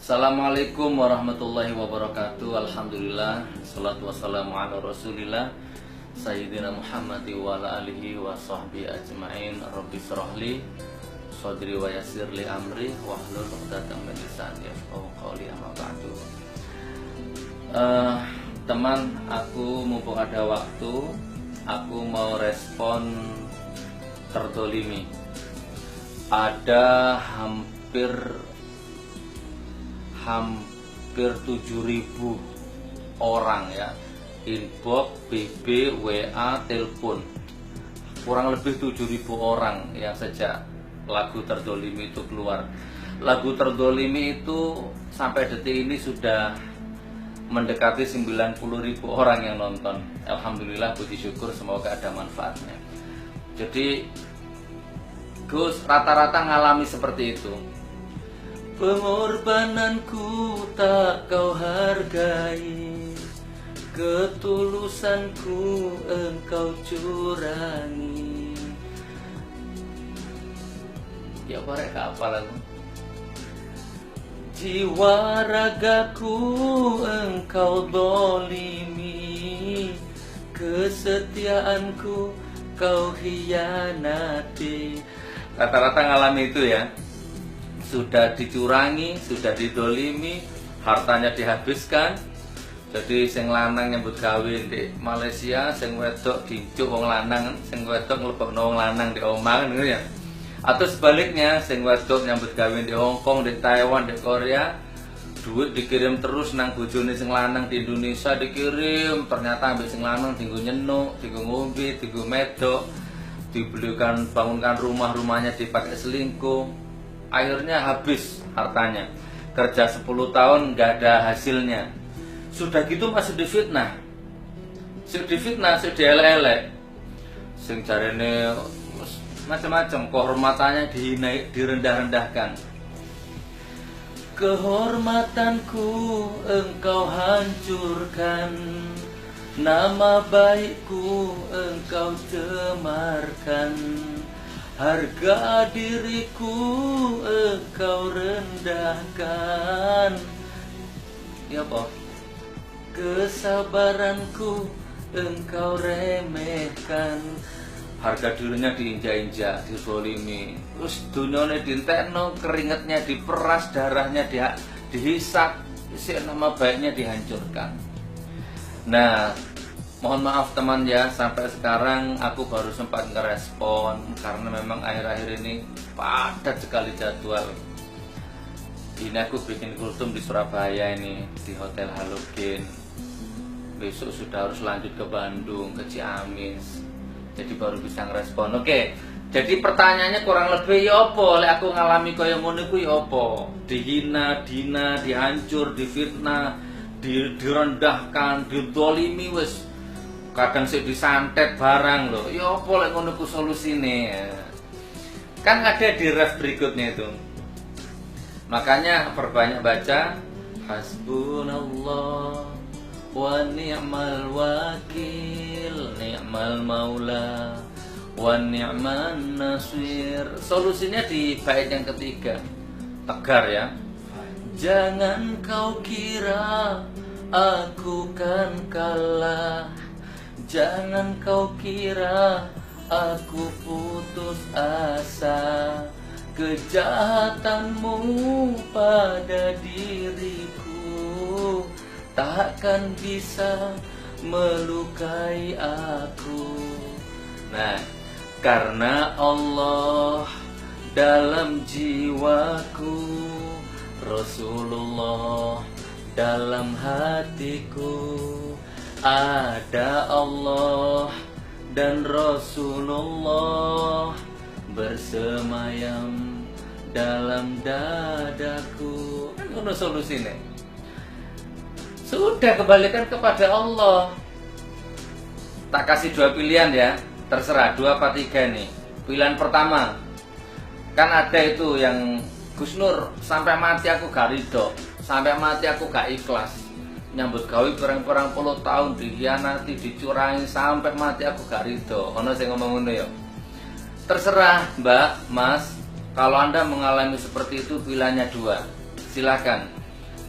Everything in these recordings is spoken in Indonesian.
Assalamualaikum warahmatullahi wabarakatuh. Alhamdulillah, salatu wassalamu ala rasulillah Sayyidina Muhammadi wa ala alihi wa sahbihi ajma'in. Rabbi syrahli sadri wa yassirli amri wahlul 'uqdatam min lisani yafqahu qawli. Amma ba'du. Teman, aku mumpung ada waktu, aku mau respon tertolimi. Ada hampir 7.000 orang ya, inbox, BB, WA, telepon. Kurang lebih 7.000 orang yang sejak lagu Terdolimi itu keluar. Lagu Terdolimi itu sampai detik ini sudah mendekati 90.000 orang yang nonton. Alhamdulillah, puji syukur, semoga ada manfaatnya. Jadi Gus rata-rata ngalami seperti itu. Pengorbananku tak kau hargai, ketulusanku engkau curangi. Ya barek apa lagu? Jiwa ragaku engkau dolimi, kesetiaanku kau hianati. Rata-rata ngalami itu ya. Sudah dicurangi, sudah didolimi, hartanya dihabiskan. Jadi sing lanang nyambut gawe di Malaysia, sing wedok dincuk wong lanang, sing wedok nglebokno wong lanang di omah ngono ya. Atau sebaliknya, sing wedok nyambut gawe di Hong Kong, di Taiwan, di Korea, duit dikirim terus nang bojone sing lanang di Indonesia dikirim, ternyata ambek sing lanang dienggo nyenuk, dienggo ngombe, dienggo medok, dibelikan bangunkan rumahnya dipakai selingkuh. Akhirnya habis hartanya. Kerja 10 tahun nggak ada hasilnya. Sudah gitu masih difitnah. Sudah difitnah, sudah dielek-elek. Sing jarene macam-macam, kehormatannya direndah-rendahkan. Kehormatanku engkau hancurkan, nama baikku engkau cemarkan, harga diriku engkau rendahkan. Ya apa? Kesabaranku engkau remehkan. Harga dirinya diinjak-injak, dizolimi. Terus dunyane dientekno, keringatnya diperas, darahnya dihisap, isi nama baiknya dihancurkan. Nah, mohon maaf teman ya, sampai sekarang aku baru sempat ngerespon karena memang akhir-akhir ini padat sekali jadwal. Ini aku bikin kultum di Surabaya ini, di Hotel Halogen. Besok sudah harus lanjut ke Bandung, ke Ciamis. Jadi baru bisa ngerespon. Oke, jadi pertanyaannya kurang lebih ya apa? Lek aku ngalami kaya ngono iku ya apa? Dihina, dihancur, difitnah, direndahkan, didolimi wis. Kadang sih disantet barang loh. Ya apa lek ngono ku solusine? Kan ada di ref berikutnya itu. Makanya perbanyak baca hasbunallah wa ni'mal wakil, ni'mal maula wa ni'man nasir. Solusinya di bait yang ketiga. Tegar ya. Jangan kau kira aku kan kalah, jangan kau kira aku putus asa. Kejahatanmu pada diriku takkan bisa melukai aku. Nah, karena Allah dalam jiwaku, Rasulullah dalam hatiku, ada Allah dan Rasulullah bersemayam dalam dadaku. Kan ngono solusine. Sudah kembalikan kepada Allah. Tak kasih dua pilihan ya, terserah 2 apa 3 nih. Pilihan pertama, kan ada itu yang Gus Nur, sampai mati aku gak ridho, sampai mati aku gak ikhlas. Nyambut gawe perang-perang puluh tahun dikhianati, dicurangi, sampai mati aku gak ridho. Ono sing ngomong ngono ya. Terserah Mbak, Mas, kalau Anda mengalami seperti itu pilihannya 2. Silakan.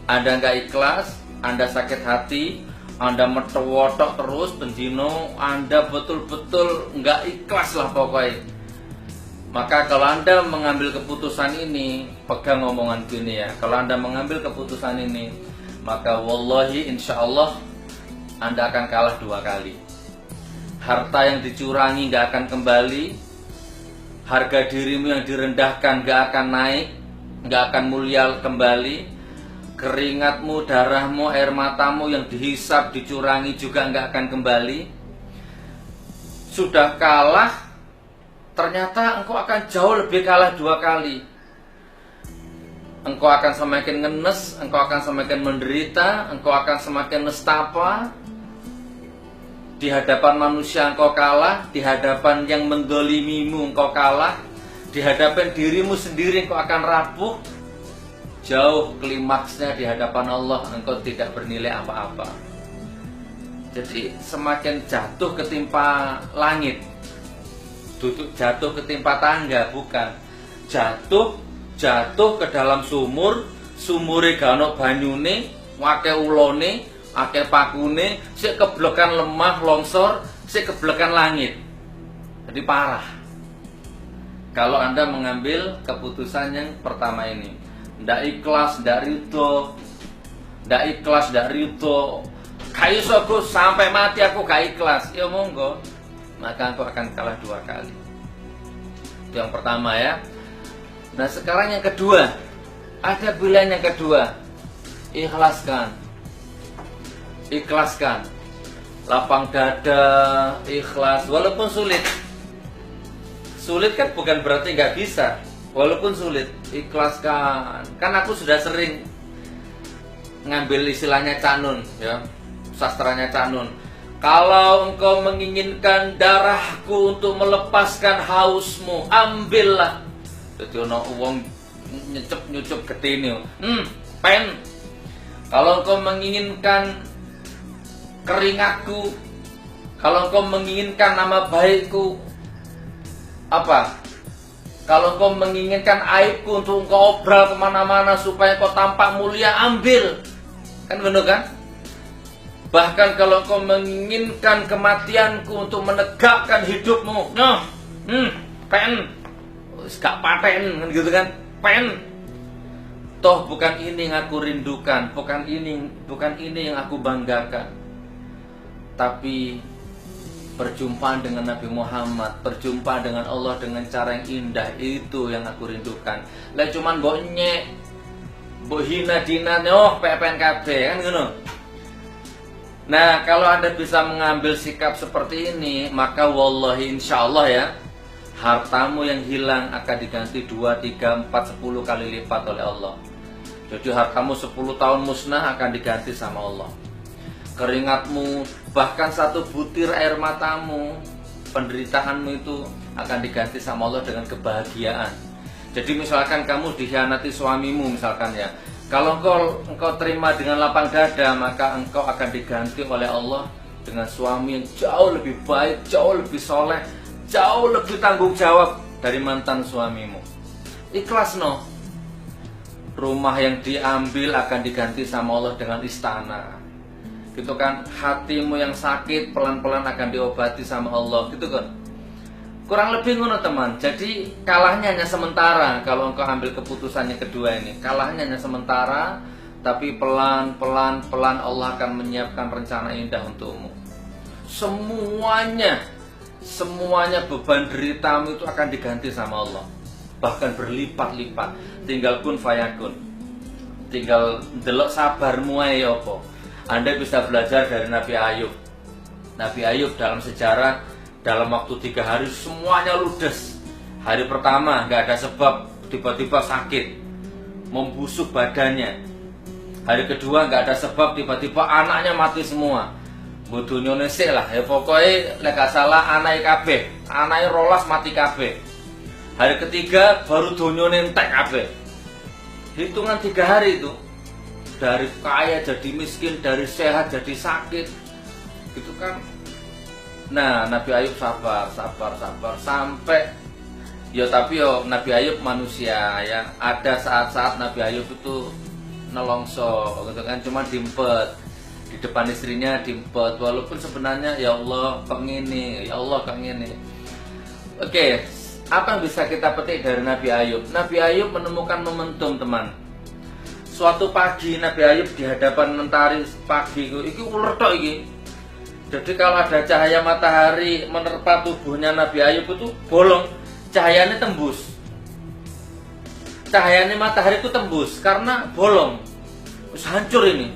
Anda nggak ikhlas, Anda sakit hati, Anda metewotok terus bendino, Anda betul-betul nggak ikhlas lah pokoknya. Maka kalau Anda mengambil keputusan ini, pegang omongan gini ya, kalau Anda mengambil keputusan ini, maka wallahi insya Allah Anda akan kalah 2 kali. Harta yang dicurangi nggak akan kembali, harga dirimu yang direndahkan nggak akan naik, nggak akan mulia kembali, keringatmu, darahmu, air matamu yang dihisap, dicurangi juga nggak akan kembali. Sudah kalah, ternyata engkau akan jauh lebih kalah 2 kali. Engkau akan semakin ngenes, engkau akan semakin menderita, engkau akan semakin nestapa. Di hadapan manusia engkau kalah, di hadapan yang mendolimimu engkau kalah, di hadapan dirimu sendiri engkau akan rapuh. Jauh klimaksnya di hadapan Allah engkau tidak bernilai apa-apa. Jadi semakin jatuh ketimpa langit, duduk jatuh ketimpa tangga, bukan. Jatuh ke dalam sumur, sumure gak ono banyune, wake ulone, akeh pakune, sik keblekan lemah longsor, sik keblekan langit. Jadi parah. Kalau Anda mengambil keputusan yang pertama ini, ndak ikhlas, ndak ridho, kayak aku sampai mati aku gak ikhlas, ya monggo, maka engkau akan kalah 2 kali. Itu yang pertama ya. Nah sekarang yang kedua, ada pilihan yang kedua, ikhlaskan, lapang dada, ikhlas, walaupun sulit kan bukan berarti nggak bisa, walaupun sulit, ikhlaskan. Kan aku sudah sering ngambil istilahnya Cak Nun, ya, sastranya Cak Nun. Kalau engkau menginginkan darahku untuk melepaskan hausmu, ambillah. Jadi ono uang nyucup getine, pen. Kalau engkau menginginkan keringatku, kalau engkau menginginkan nama baikku, apa? Kalau engkau menginginkan aibku untuk engkau obral kemana-mana supaya engkau tampak mulia, ambil. Kan benar kan? Bahkan kalau engkau menginginkan kematianku untuk menegakkan hidupmu, pen, gak paten, kan gitu kan? Pen. Toh bukan ini yang aku rindukan, bukan ini yang aku banggakan. Tapi perjumpaan dengan Nabi Muhammad, perjumpaan dengan Allah dengan cara yang indah, itu yang aku rindukan. Lah cuman mbok nyek, mbok hina-hina, PPNKB kan ngono. Nah, kalau Anda bisa mengambil sikap seperti ini, maka wallahi insyaallah ya, hartamu yang hilang akan diganti 2, 3, 4, 10 kali lipat oleh Allah. Jadi hartamu 10 tahun musnah akan diganti sama Allah. Keringatmu, bahkan 1 butir air matamu, penderitaanmu itu akan diganti sama Allah dengan kebahagiaan. Jadi misalkan kamu dikhianati suamimu misalkan ya, kalau engkau terima dengan lapang dada, maka engkau akan diganti oleh Allah dengan suami yang jauh lebih baik, jauh lebih soleh, jauh lebih tanggung jawab dari mantan suamimu. Ikhlas no. Rumah yang diambil akan diganti sama Allah dengan istana. Gitu kan, hatimu yang sakit pelan-pelan akan diobati sama Allah, gitu kan. Kurang lebih ngono teman. Jadi kalahnya hanya sementara. Kalau engkau ambil keputusan yang kedua ini, kalahnya hanya sementara, tapi pelan-pelan Allah akan menyiapkan rencana indah untukmu. Semuanya beban deritamu itu akan diganti sama Allah, bahkan berlipat-lipat. Tinggal kun fayakun, tinggal delok sabarmu ae apa. Anda bisa belajar dari Nabi Ayub. Nabi Ayub dalam sejarah, dalam waktu 3 hari semuanya ludes. Hari pertama nggak ada sebab, tiba-tiba sakit, membusuk badannya. Hari kedua nggak ada sebab, tiba-tiba anaknya mati semua. Bodohnya nesek lah, ya pokoknya lek salah anaknya kabeh, anaknya rolas mati kabeh. Hari ketiga baru donyone entek kabeh. Hitungan 3 hari itu, dari kaya jadi miskin, dari sehat jadi sakit, gitu kan. Nah, Nabi Ayub sabar sampai ya, tapi Nabi Ayub manusia ya. Ada saat-saat Nabi Ayub itu nelongso gitu kan, cuma diempet di depan istrinya, diempet, walaupun sebenarnya ya Allah kok ngene, ya Allah kok ngene. Oke, apa yang bisa kita petik dari Nabi Ayub? Nabi Ayub menemukan momentum, teman. Suatu pagi Nabi Ayub di hadapan mentari pagi iki uler tok iki. Jadi kalau ada cahaya matahari menerpa tubuhnya Nabi Ayub itu bolong, cahayanya tembus. Cahayanya matahari itu tembus karena bolong. Terus hancur ini.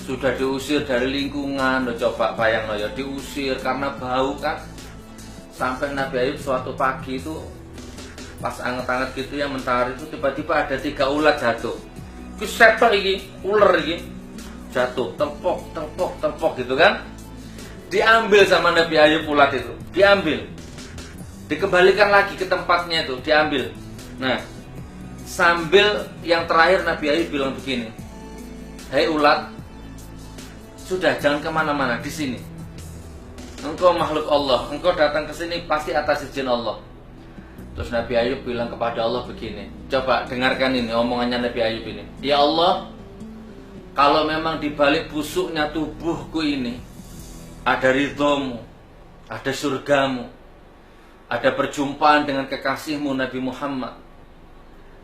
Sudah diusir dari lingkungan, coba bayang ya, diusir karena bau kan. Sampai Nabi Ayub suatu pagi itu pas anget-anget gitu ya mentari itu tiba-tiba ada 3 ulat jatuh. Iki setok iki, ular iki. Jatuh, telpok gitu kan. Diambil sama Nabi Ayub ulat itu, diambil. Dikembalikan lagi ke tempatnya itu, diambil. Nah, sambil yang terakhir Nabi Ayub bilang begini, "Hei ulat, sudah jangan kemana-mana, di sini. Engkau makhluk Allah, engkau datang ke sini pasti atas izin Allah." Terus Nabi Ayub bilang kepada Allah begini, coba dengarkan ini omongannya Nabi Ayub ini. "Ya Allah, kalau memang dibalik busuknya tubuhku ini ada ridhomu, ada surgamu, ada perjumpaan dengan kekasihmu Nabi Muhammad,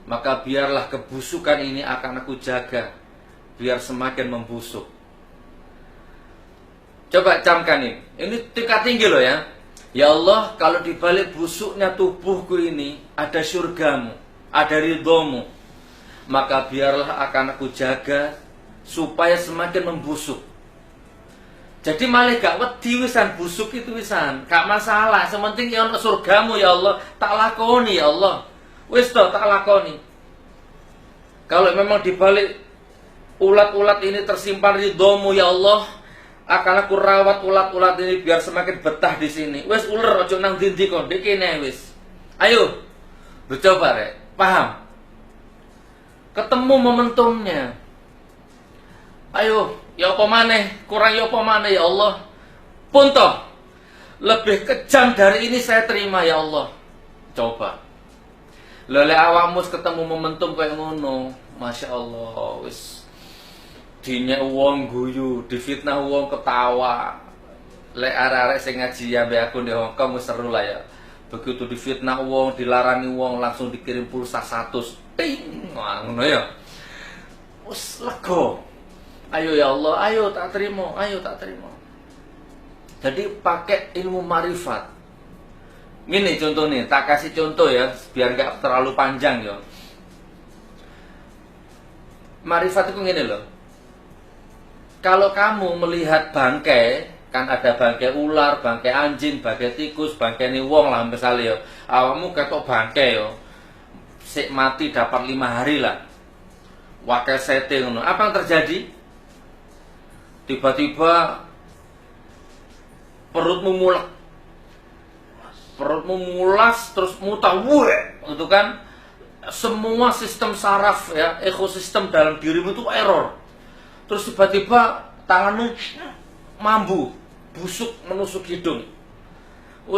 maka biarlah kebusukan ini akan aku jaga, biar semakin membusuk." Coba camkan ini tingkat tinggi loh ya. "Ya Allah, kalau dibalik busuknya tubuhku ini ada surgamu, ada ridhomu, maka biarlah akan aku jaga supaya semakin membusuk." Jadi malah gak wedi wisan busuk itu wisan, gak masalah. Sementing ya ono surgamu ya Allah, tak lakoni ya Allah. Wis toh tak lakoni. Kalau memang dibalik ulat-ulat ini tersimpan ridhomu ya Allah, akan aku rawat ulat-ulat ini biar semakin betah di sini. Wis ular ojo nang ndi kok, ndek kene wis. Ayo, lu coba rek, paham? Ketemu momentumnya. Ayo, ya apa maneh, kurang ya apa maneh ya Allah. Pun toh, lebih kejam dari ini saya terima ya Allah. Coba. Lele awakmu ketemu momentum kayak ngono, Masya Allah, wis dinya wong guyu, difitnah wong ketawa. Lek arek-arek sing ngaji ya mbek aku di Hongkong wis seru lah ya. Begitu difitnah wong, dilarani wong, langsung dikirim pulsa 100. Ting, ngono ya. Wis lega. Ayo ya Allah, ayo tak terima, ayo tak terima. Jadi pakai ilmu marifat. Ini contohnya, tak kasih contoh ya, biar gak terlalu panjang ya. Marifat itu gini loh. Kalau kamu melihat bangkai, kan ada bangkai ular, bangkai anjing, bangkai tikus, bangkai ni wong lah misalnya ya. Awakmu ketok bangkai yo. Sik mati dapat 5 hari lah. Wakai setting. Apa yang terjadi? Tiba-tiba perutmu mulek. Perutmu mulas terus muntah, itu kan semua sistem saraf ya, ekosistem dalam dirimu itu error. Terus tiba-tiba tanganmu mambu, busuk menusuk hidung.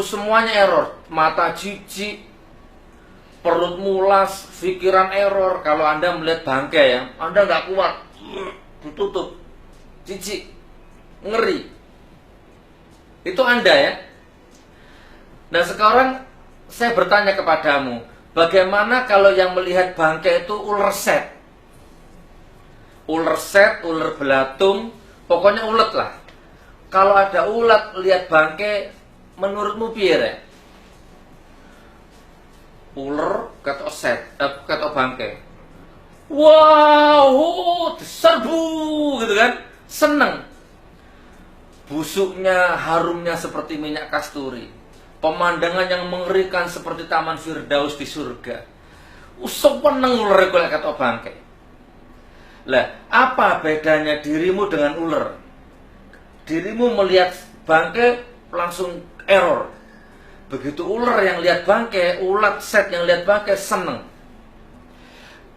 Semuanya error, mata jijik, perut mulas, pikiran error. Kalau Anda melihat bangkai ya, Anda nggak kuat, ditutup, jijik, ngeri. Itu Anda ya. Nah sekarang saya bertanya kepadamu, bagaimana kalau yang melihat bangkai itu ular set? Ular set, ular belatung, pokoknya ulet lah. Kalau ada ulat lihat bangkai, menurutmu piye rek? Ular ketok set, ketok bangkai. Wow, serbu gitu kan? Seneng. Busuknya, harumnya seperti minyak kasturi. Pemandangan yang mengerikan seperti Taman Firdaus di surga. Seneng ular golek ketok bangkai. Lah, apa bedanya dirimu dengan ular? Dirimu melihat bangkai langsung error. Begitu ular yang lihat bangkai, ulat set yang lihat bangkai seneng.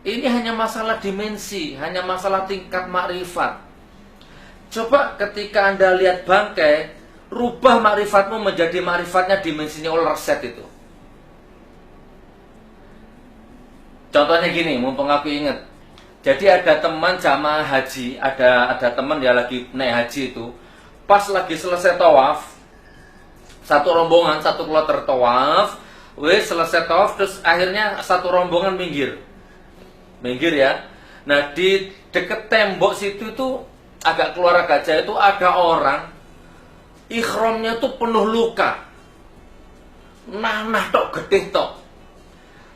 Ini hanya masalah dimensi, hanya masalah tingkat makrifat. Coba ketika Anda lihat bangkai, rubah makrifatmu menjadi makrifatnya dimensinya ular set itu. Contohnya gini, mumpung aku ingat. Jadi ada teman jamaah haji, ada teman dia lagi naik haji itu, pas lagi selesai tawaf, satu rombongan, satu kloter tawaf, selesai tawaf, terus akhirnya satu rombongan minggir ya. Nah di deket tembok situ tuh agak keluar agak jauh itu ada orang, ikhramnya tuh penuh luka, nanah tok getih tok.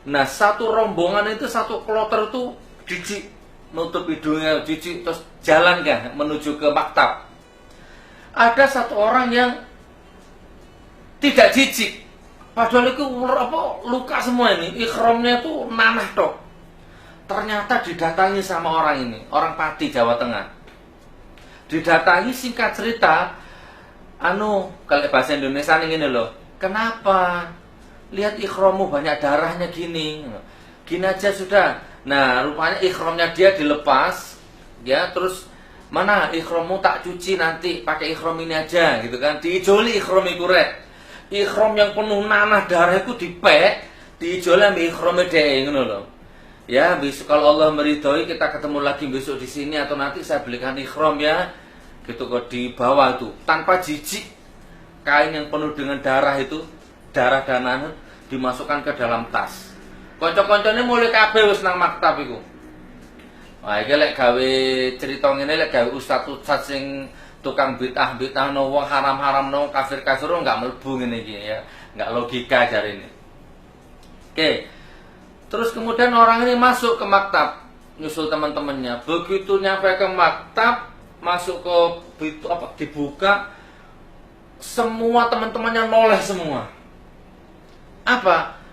Nah satu rombongan itu satu kloter tuh jijik, nutup hidungnya jijik, terus jalan kan menuju ke maktab. Ada satu orang yang tidak jijik, padahal itu luka semua ini, ikhramnya tuh nanah tok. Ternyata didatangi sama orang ini, orang Pati Jawa Tengah. Didatangi, singkat cerita, kalau bahasa Indonesia ini loh, kenapa? Lihat ikhrammu banyak darahnya gini aja sudah. Nah rupanya ikhramnya dia dilepas, ya, terus mana ikhrammu tak cuci nanti pakai ikhram ini aja gitu kan. Diijoli ikhram iku rek. Ikhram yang penuh nanah darah itu dipek, diijoli ambil ikhramnya dhewe ngono lho. Ya, besok kalau Allah meridhoi kita ketemu lagi besok di sini atau nanti saya belikan ikhram ya. Gitu kok di bawah itu tanpa jijik, kain yang penuh dengan darah itu, darah dan anu dimasukkan ke dalam tas. Kanca-kancane mulai kabeh wis nang maktab iku. Wah, iki lek gawe cerita ngene lek gawe ustaz-ustaz sing tukang bid'ah no wong haram-haram no kafir-kafir enggak mlebu ngene iki ya. Enggak logika jarine. Oke. Terus kemudian orang ini masuk ke maktab, nyusul teman-temannya. Begitu nyampe ke maktab, masuk ke dibuka, semua teman-temannya noleh semua. Apa?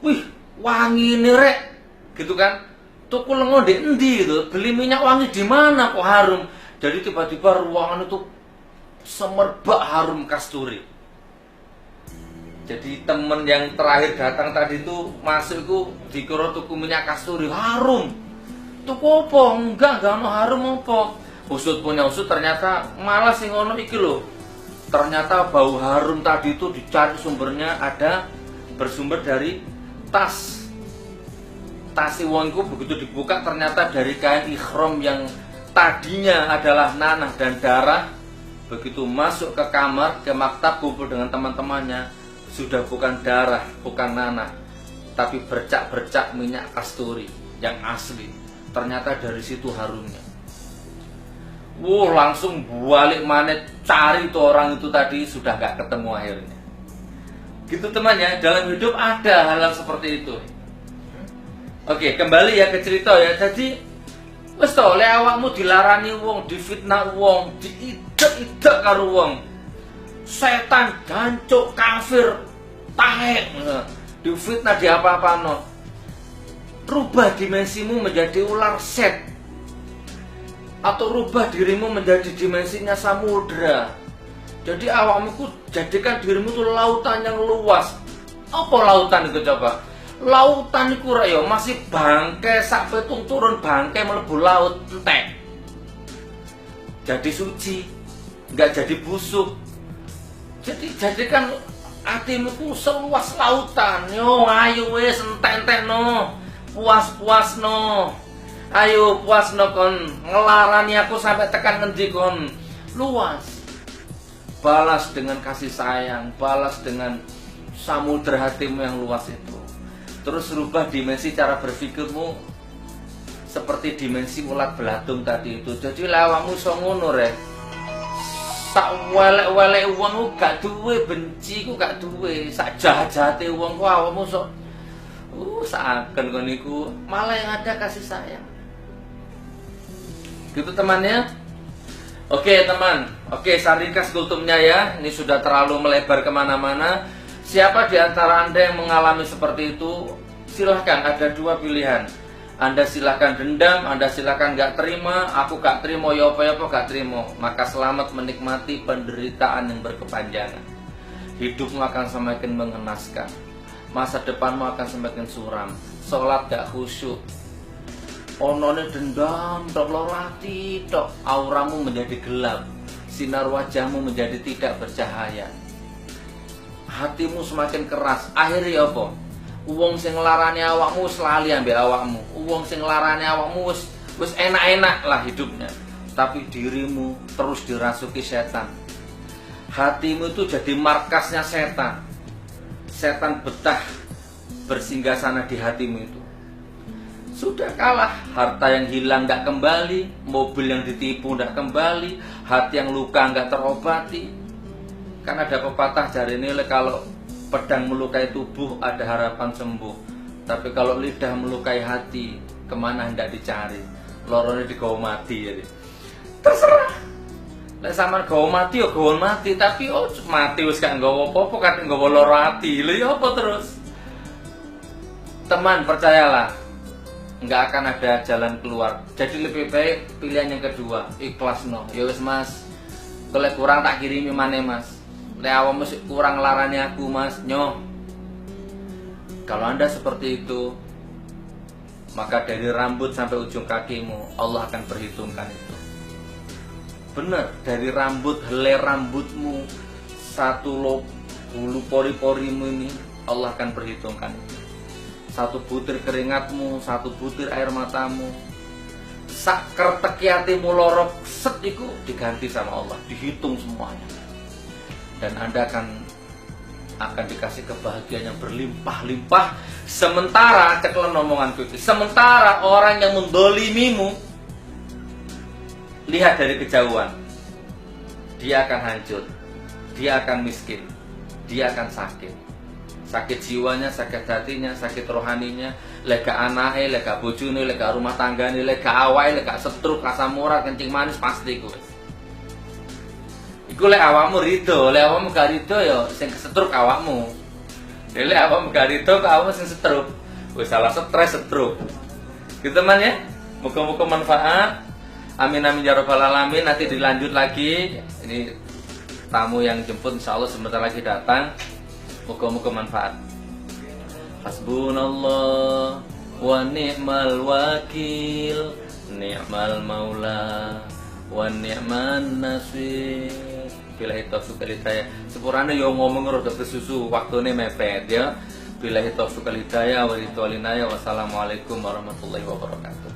Wih, wangi ini rek, gitu kan? Tuku lengo di endi gitu, beli minyak wangi di mana kok harum? Jadi tiba-tiba ruangan itu semerbak harum kasturi. Jadi temen yang terakhir datang tadi itu masuk itu dikira tuku minyak kasturi harum. Tuku apa? Enggak ono harum apa. Usut punya usut ternyata malah sing ono iki lho. Ternyata bau harum tadi itu dicari sumbernya bersumber dari tas. Tas wong iku begitu dibuka ternyata dari kain ikhram yang tadinya adalah nanah dan darah. Begitu masuk ke kamar, ke maktab kumpul dengan teman-temannya, sudah bukan darah, bukan nanah, tapi bercak-bercak minyak kasturi yang asli. Ternyata dari situ harumnya. Langsung balik manet cari tuh orang itu tadi, sudah gak ketemu akhirnya. Gitu temannya, dalam hidup ada hal-hal seperti itu. Oke, kembali ya ke cerita ya. Jadi wis to le awakmu dilarani wong, difitnah wong, diidek-idek karo wong. Setan, jancuk, kafir, taek, difitnah di apa-apano. Rubah dimensimu menjadi ular set, atau rubah dirimu menjadi dimensinya samudra. Jadi awakmu ku jadikan dirimu itu lautan yang luas. Apa lautan itu coba? Lautan itu ya masih bangke sak petung turun bangke mlebu laut entek. Jadi suci, nggak jadi busuk. Jadi jadikan hatimu ku seluas lautan. Yo ayo wis entek-entekno. Puas-puasno. Ayo puasno kon, ngelarani aku sampai tekan ngendi kon. Luas. Balas dengan kasih sayang, balas dengan samudra hatimu yang luas itu. Terus rubah dimensi cara berpikirmu seperti dimensi ulat belatung tadi itu. Jadi lawamu iso ngono rek. Sak welek-welek wong ku gak duwe benci ku gak duwe, sak jahat-jahate wong ku awakmu sok saken kon niku, malah yang ada kasih sayang. Gitu temannya. Oke teman, oke saya ringkas kultumnya ya. Ini sudah terlalu melebar kemana-mana. Siapa di antara Anda yang mengalami seperti itu, silahkan, ada dua pilihan. Anda silahkan dendam, Anda silahkan gak terima. Aku gak terima, ya apa-apa gak terima. Maka selamat menikmati penderitaan yang berkepanjangan. Hidupmu akan semakin mengenaskan, masa depanmu akan semakin suram. Sholat gak khusyuk, onone dendam, tok lorati, tok auramu menjadi gelap, sinar wajahmu menjadi tidak bercahaya, hatimu semakin keras. Akhirnya apa? Wong sing nglarani awakmu wis lali ambek awakmu. Wong sing nglarani awakmu wis enak-enak lah hidupnya. Tapi dirimu terus dirasuki setan. Hatimu itu jadi markasnya setan. Setan betah bersinggah sana di hatimu itu. Sudah kalah, harta yang hilang nggak kembali, mobil yang ditipu nggak kembali, hati yang luka nggak terobati. Kan ada pepatah jari nilai, kalau pedang melukai tubuh ada harapan sembuh, tapi kalau lidah melukai hati kemana hendak dicari, lorone digawa mati. Jadi terserah, lek sampean gawa mati ya gawa mati, tapi mati wis gak nggawa apa-apa, kate nggawa loro ati. Lha ya apa terus? Teman, percayalah, nggak akan ada jalan keluar. Jadi lebih baik pilihan yang kedua, ikhlas no. Ya wis Mas, kalau kurang tak kirimi maneh Mas. Lek awakmu kurang larani aku Mas, nyoh. Kalau Anda seperti itu, maka dari rambut sampai ujung kakimu Allah akan perhitungkan itu. Bener, dari rambut, helai rambutmu, satu bulu pori-porimu ini Allah akan perhitungkan itu. Satu butir keringatmu, satu butir air matamu, sak kerteki hatimu lorok set iku diganti sama Allah, dihitung semuanya. Dan Anda akan dikasih kebahagiaan yang berlimpah-limpah. Sementara ceklen omonganku itu, sementara orang yang mendolimimu, lihat dari kejauhan, dia akan hancur, dia akan miskin, dia akan sakit. Sakit jiwanya, sakit hatinya, sakit rohaninya, lega anake, lega bojone, lega rumah tanggane, lega awake, lega setruk, asam urat, kencing manis pasti kuwi. Iku lek awakmu rido, lek awakmu gak rido ya sing kesetruk awakmu. Lek awakmu gak rido, awakmu sing setruk. Wis salah stres setruk. Gitu teman ya. Muga-muga manfaat. Amin amin ya rabbal alamin. Nanti dilanjut lagi. Ini tamu yang jemput insyaallah sebentar lagi datang. Muga-muga manfaat. Hasbunallah wa ni'mal wakil, ni'mal maula wa ni'man nasir. Billahi taufiq wal hidayah. Sepurane yo ngomong rada kesusu, waktune mepet ya. Billahi taufiq wal hidayah wa ridwanillah. Wassalamualaikum warahmatullahi wabarakatuh.